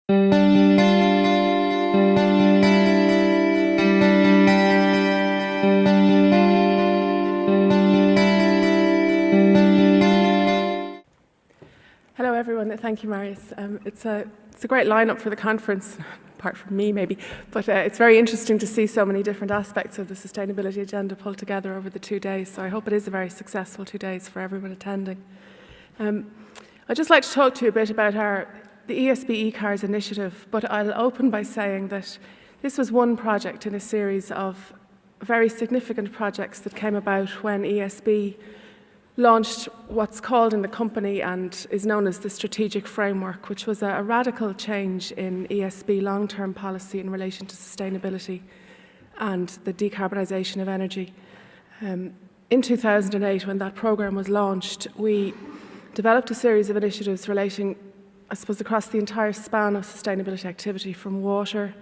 Hello everyone, thank you Marius. It's a great lineup for the conference, apart from me maybe, but it's very interesting to see so many different aspects of the sustainability agenda pulled together over the 2 days, so I hope it is a very successful 2 days for everyone attending. I'd just like to talk to you a bit about the ESB eCars initiative, but I'll open by saying that this was one project in a series of very significant projects that came about when ESB launched what's called in the company and is known as the strategic framework, which was a radical change in ESB long-term policy in relation to sustainability and the decarbonisation of energy. In 2008, when that programme was launched, we developed a series of initiatives relating, I suppose, across the entire span of sustainability activity, from water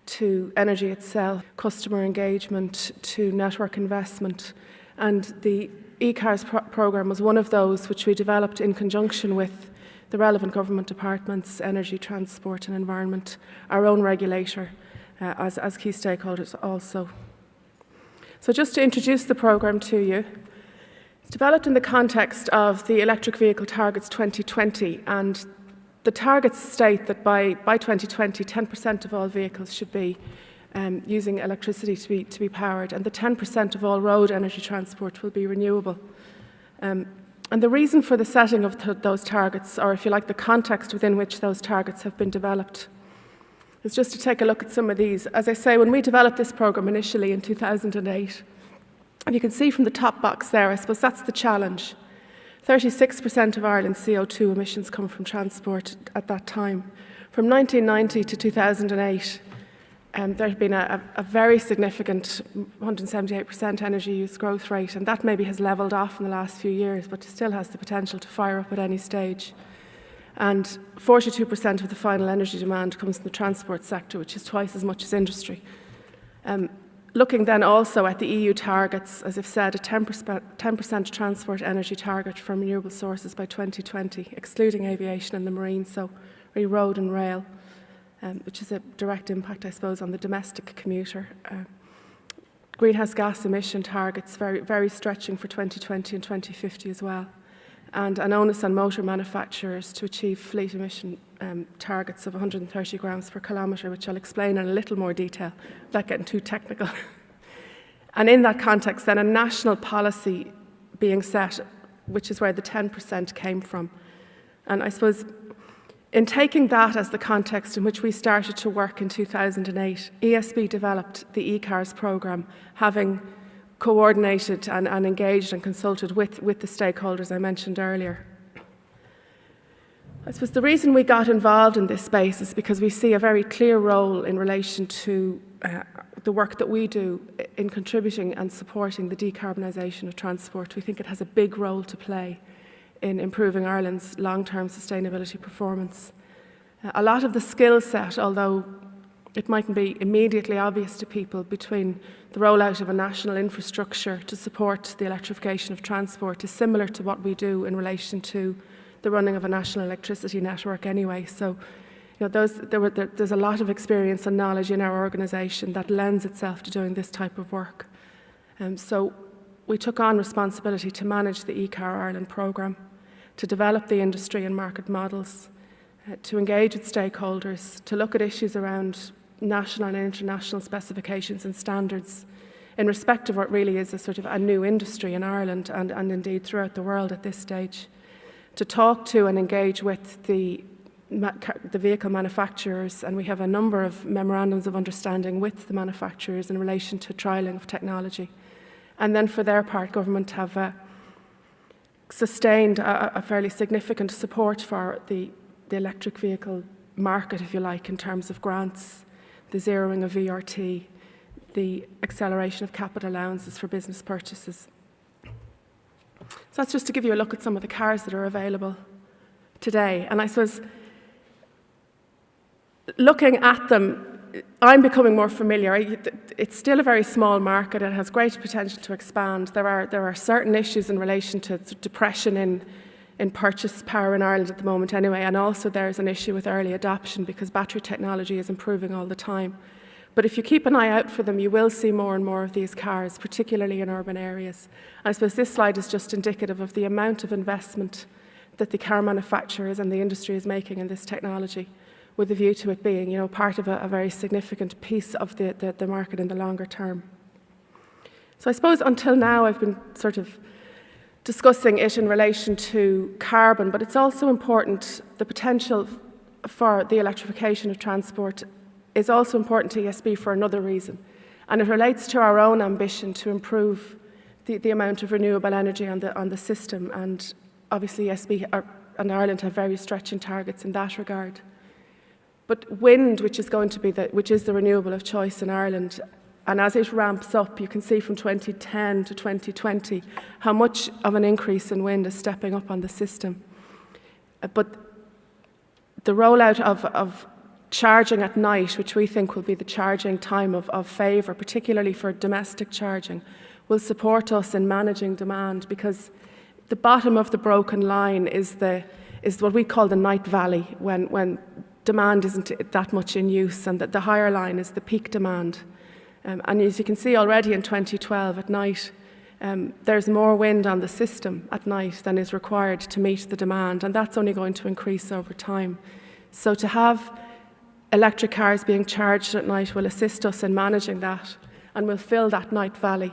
to energy itself, customer engagement to network investment, and the eCars programme was one of those which we developed in conjunction with the relevant government departments, energy, transport and environment, our own regulator, as key stakeholders also. So just to introduce the programme to you, it's developed in the context of the Electric Vehicle Targets 2020, and the targets state that by 2020, 10% of all vehicles should be using electricity to be powered, and the 10% of all road energy transport will be renewable. And the reason for the setting of those targets, or if you like, the context within which those targets have been developed, is just to take a look at some of these. As I say, when we developed this programme initially in 2008, and you can see from the top box there, I suppose that's the challenge. 36% of Ireland's CO2 emissions come from transport at that time. From 1990 to 2008, there had been a very significant 178% energy use growth rate, and that maybe has levelled off in the last few years, but still has the potential to fire up at any stage. And 42% of the final energy demand comes from the transport sector, which is twice as much as industry. Looking then also at the EU targets, as I've said, a 10% transport energy target from renewable sources by 2020, excluding aviation and the marine, so really road and rail. Which is a direct impact, I suppose, on the domestic commuter. Greenhouse gas emission targets very, very stretching for 2020 and 2050 as well. And an onus on motor manufacturers to achieve fleet emission targets of 130 grams per kilometre, which I'll explain in a little more detail, without getting too technical. And in that context, then a national policy being set, which is where the 10% came from. And I suppose, in taking that as the context in which we started to work in 2008, ESB developed the eCars programme, having coordinated and engaged and consulted with the stakeholders I mentioned earlier. I suppose the reason we got involved in this space is because we see a very clear role in relation to the work that we do in contributing and supporting the decarbonisation of transport. We think it has a big role to play in improving Ireland's long-term sustainability performance. A lot of the skill set, although it mightn't be immediately obvious to people, between the rollout of a national infrastructure to support the electrification of transport is similar to what we do in relation to the running of a national electricity network anyway. So, there's a lot of experience and knowledge in our organisation that lends itself to doing this type of work. So we took on responsibility to manage the eCar Ireland programme, to develop the industry and market models, to engage with stakeholders, to look at issues around national and international specifications and standards in respect of what really is a sort of a new industry in Ireland and indeed throughout the world at this stage, to talk to and engage with the vehicle manufacturers, and we have a number of memorandums of understanding with the manufacturers in relation to trialling of technology. And then for their part, government have sustained a fairly significant support for the electric vehicle market, if you like, in terms of grants, the zeroing of VRT, the acceleration of capital allowances for business purchases. So that's just to give you a look at some of the cars that are available today. And I suppose, looking at them, I'm becoming more familiar. It's still a very small market. It has great potential to expand. There are certain issues in relation to depression in purchase power in Ireland at the moment anyway, and also there's an issue with early adoption because battery technology is improving all the time. But if you keep an eye out for them, you will see more and more of these cars, particularly in urban areas. And I suppose this slide is just indicative of the amount of investment that the car manufacturers and the industry is making in this technology, with a view to it being, part of a very significant piece of the market in the longer term. So I suppose until now I've been sort of discussing it in relation to carbon, but it's also important, the potential for the electrification of transport is also important to ESB for another reason. And it relates to our own ambition to improve the amount of renewable energy on the system. And obviously ESB and Ireland have very stretching targets in that regard. But wind, which is the renewable of choice in Ireland, and as it ramps up, you can see from 2010 to 2020 how much of an increase in wind is stepping up on the system. But the rollout of charging at night, which we think will be the charging time of favour, particularly for domestic charging, will support us in managing demand, because the bottom of the broken line is what we call the night valley, when demand isn't that much in use, and that the higher line is the peak demand. And as you can see already in 2012 at night, there's more wind on the system at night than is required to meet the demand, and that's only going to increase over time. So to have electric cars being charged at night will assist us in managing that, and will fill that night valley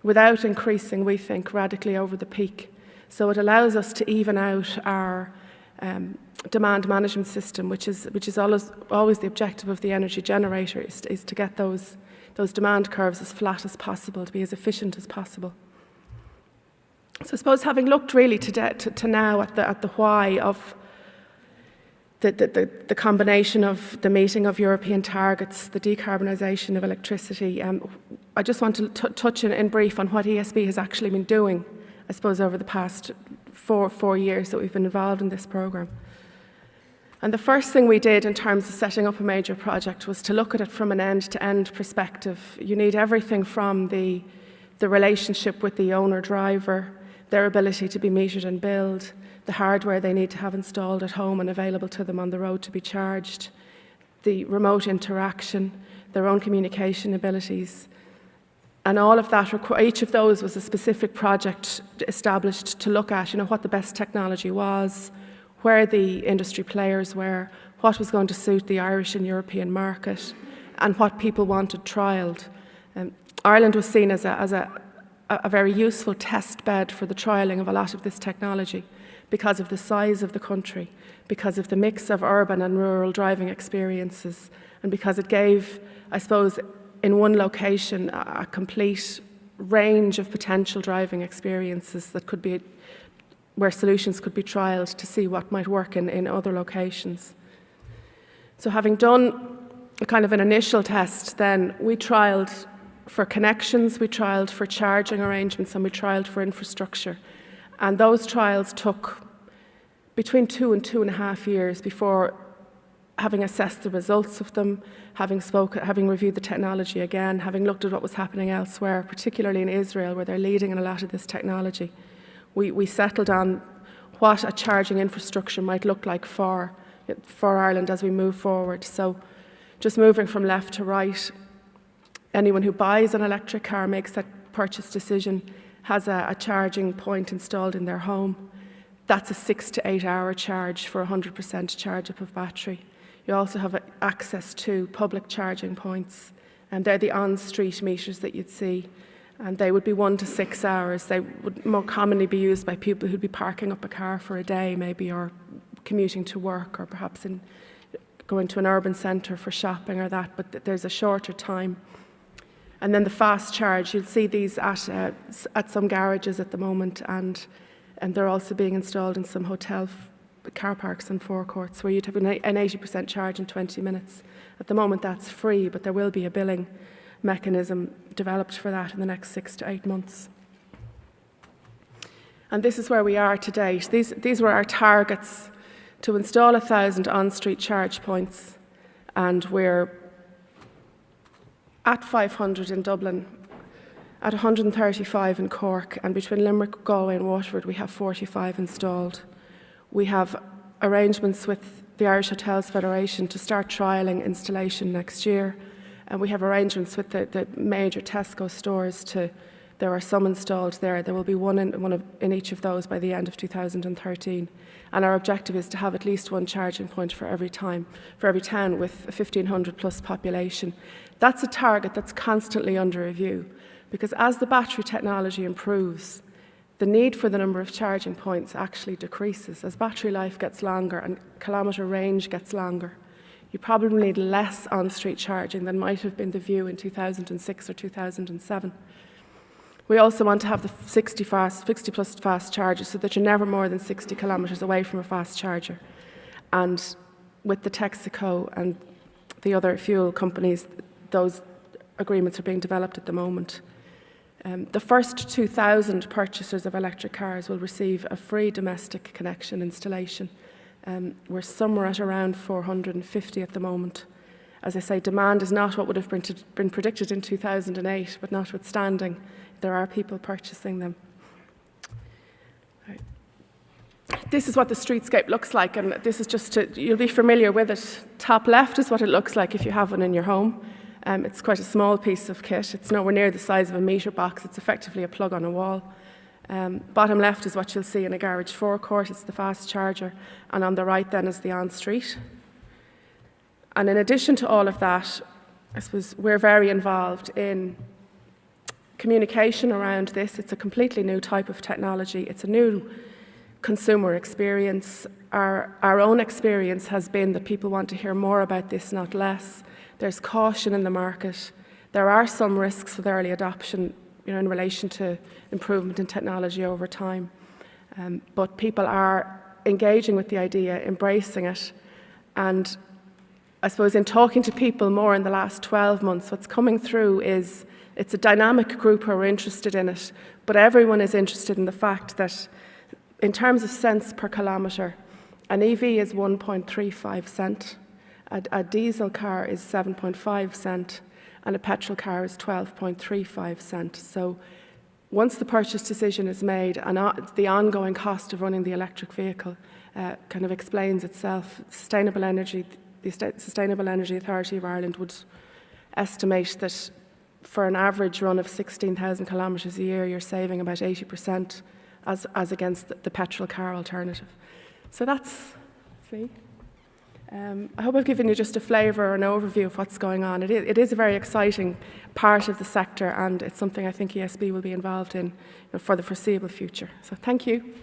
without increasing, we think, radically over the peak. So it allows us to even out our demand management system, which is always the objective of the energy generator, is to get those demand curves as flat as possible, to be as efficient as possible. So I suppose, having looked really to now at the why of the combination of the meeting of European targets, the decarbonisation of electricity, I just want to touch in brief on what ESB has actually been doing, I suppose, over the past four years that we've been involved in this programme. And the first thing we did in terms of setting up a major project was to look at it from an end-to-end perspective. You need everything from the relationship with the owner-driver, their ability to be metered and billed, the hardware they need to have installed at home and available to them on the road to be charged, the remote interaction, their own communication abilities. And all of that, each of those was a specific project established to look at, what the best technology was, where the industry players were, what was going to suit the Irish and European market, and what people wanted trialled. Ireland was seen as a very useful test bed for the trialling of a lot of this technology, because of the size of the country, because of the mix of urban and rural driving experiences, and because it gave, I suppose, in one location, a complete range of potential driving experiences that could be, where solutions could be trialled to see what might work in other locations. So having done a kind of an initial test, then we trialled for connections, we trialled for charging arrangements, and we trialled for infrastructure. And those trials took between 2 and 2.5 years before, having assessed the results of them, having reviewed the technology again, having looked at what was happening elsewhere, particularly in Israel, where they're leading in a lot of this technology, we settled on what a charging infrastructure might look like for Ireland as we move forward. So just moving from left to right, anyone who buys an electric car, makes that purchase decision, has a charging point installed in their home. That's a 6 to 8 hour charge for 100% charge up of battery. You also have access to public charging points, and they're the on-street meters that you'd see, and they would be 1 to 6 hours. They would more commonly be used by people who'd be parking up a car for a day maybe, or commuting to work, or perhaps going to an urban centre for shopping or that, but there's a shorter time. And then the fast charge, you'll see these at some garages at the moment, and they're also being installed in some hotel car parks and forecourts, where you'd have an 80% charge in 20 minutes. At the moment that's free, but there will be a billing mechanism developed for that in the next 6 to 8 months. And this is where we are to date. These were our targets: to install 1,000 on-street charge points, and we're at 500 in Dublin, at 135 in Cork, and between Limerick, Galway and Waterford we have 45 installed. We have arrangements with the Irish Hotels Federation to start trialling installation next year. And we have arrangements with the major Tesco stores there are some installed there. There will be one in each of those by the end of 2013. And our objective is to have at least one charging point for every town with a 1,500 plus population. That's a target that's constantly under review, because as the battery technology improves, the need for the number of charging points actually decreases. As battery life gets longer and kilometre range gets longer, you probably need less on-street charging than might have been the view in 2006 or 2007. We also want to have the 60 plus fast chargers so that you're never more than 60 kilometres away from a fast charger. And with the Texaco and the other fuel companies, those agreements are being developed at the moment. The first 2,000 purchasers of electric cars will receive a free domestic connection installation. We're somewhere at around 450 at the moment. As I say, demand is not what would have been predicted in 2008, but notwithstanding, there are people purchasing them. Right. This is what the streetscape looks like, and this is you'll be familiar with it. Top left is what it looks like if you have one in your home. It's quite a small piece of kit. It's nowhere near the size of a meter box. It's effectively a plug on a wall. Bottom left is what you'll see in a garage forecourt. It's the fast charger. And on the right then is the on-street. And in addition to all of that, I suppose we're very involved in communication around this. It's a completely new type of technology. It's a new consumer experience. Our own experience has been that people want to hear more about this, not less. There's caution in the market. There are some risks with early adoption, in relation to improvement in technology over time. But people are engaging with the idea, embracing it. And I suppose in talking to people more in the last 12 months, what's coming through is it's a dynamic group who are interested in it, but everyone is interested in the fact that in terms of cents per kilometre, an EV is 1.35 cent, a diesel car is 7.5 cent, and a petrol car is 12.35 cent. So once the purchase decision is made, and the ongoing cost of running the electric vehicle kind of explains itself, the Sustainable Energy Authority of Ireland would estimate that for an average run of 16,000 kilometres a year, you're saving about 80% as against the petrol car alternative. So that's me. I hope I've given you just a flavour or an overview of what's going on. It is a very exciting part of the sector, and it's something I think ESB will be involved in for the foreseeable future. So thank you.